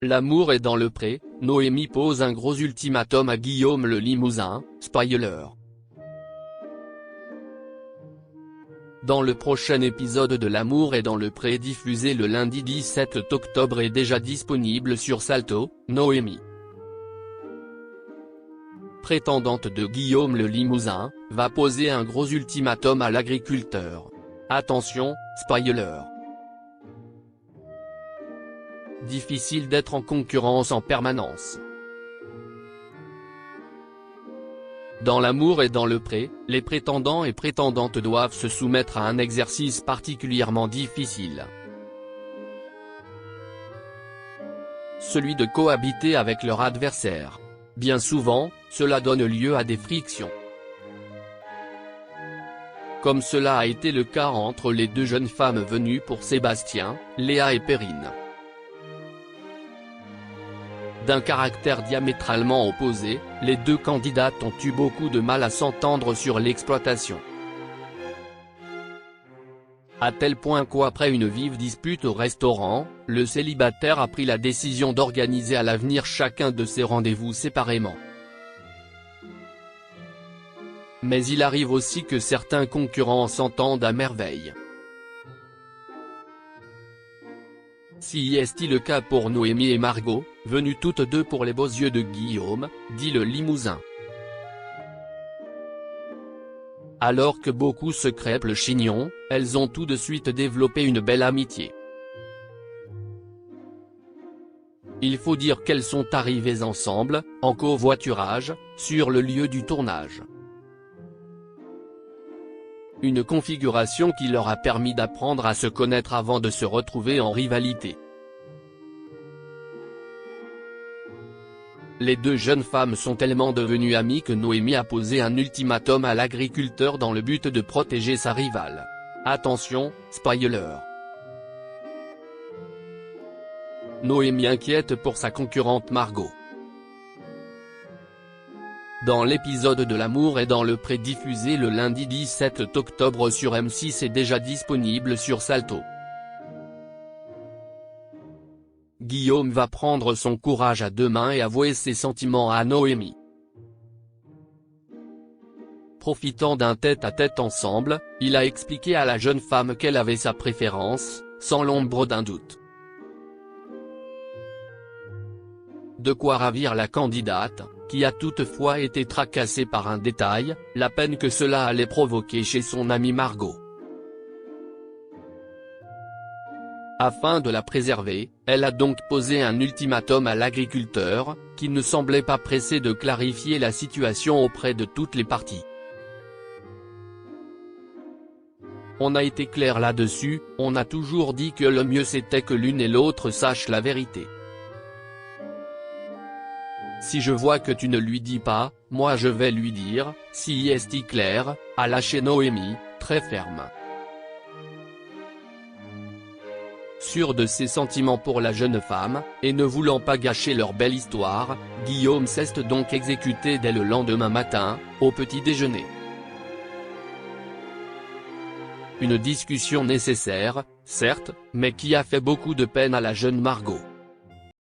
L'amour est dans le pré, Noémie pose un gros ultimatum à Guillaume le Limousin, spoiler. Dans le prochain épisode de L'amour est dans le pré diffusé le lundi 17 octobre et déjà disponible sur Salto, Noémie, prétendante de Guillaume le Limousin, va poser un gros ultimatum à l'agriculteur. Attention, spoiler. Difficile d'être en concurrence en permanence. Dans L'amour et dans le pré, les prétendants et prétendantes doivent se soumettre à un exercice particulièrement difficile. Celui de cohabiter avec leur adversaire. Bien souvent, cela donne lieu à des frictions. Comme cela a été le cas entre les deux jeunes femmes venues pour Sébastien, Léa et Perrine. D'un caractère diamétralement opposé, les deux candidates ont eu beaucoup de mal à s'entendre sur l'exploitation. À tel point qu'après une vive dispute au restaurant, le célibataire a pris la décision d'organiser à l'avenir chacun de ses rendez-vous séparément. Mais il arrive aussi que certains concurrents s'entendent à merveille. Si est-il le cas pour Noémie et Margot, venues toutes deux pour les beaux yeux de Guillaume, dit le Limousin. Alors que beaucoup se crêpent le chignon, elles ont tout de suite développé une belle amitié. Il faut dire qu'elles sont arrivées ensemble, en covoiturage, sur le lieu du tournage. Une configuration qui leur a permis d'apprendre à se connaître avant de se retrouver en rivalité. Les deux jeunes femmes sont tellement devenues amies que Noémie a posé un ultimatum à l'agriculteur dans le but de protéger sa rivale. Attention, spoiler. Noémie inquiète pour sa concurrente Margot. Dans l'épisode de L'amour et dans le pré diffusé le lundi 17 octobre sur M6 et déjà disponible sur Salto. Guillaume va prendre son courage à deux mains et avouer ses sentiments à Noémie. Profitant d'un tête-à-tête ensemble, il a expliqué à la jeune femme qu'elle avait sa préférence, sans l'ombre d'un doute. De quoi ravir la candidate, qui a toutefois été tracassée par un détail, la peine que cela allait provoquer chez son amie Margot. Afin de la préserver, elle a donc posé un ultimatum à l'agriculteur, qui ne semblait pas pressé de clarifier la situation auprès de toutes les parties. On a été clair là-dessus, on a toujours dit que le mieux c'était que l'une et l'autre sachent la vérité. Si je vois que tu ne lui dis pas, moi je vais lui dire, si est clair, a lâché Noémie, très ferme. Sûr de ses sentiments pour la jeune femme, et ne voulant pas gâcher leur belle histoire, Guillaume s'est donc exécuté dès le lendemain matin, au petit déjeuner. Une discussion nécessaire, certes, mais qui a fait beaucoup de peine à la jeune Margot.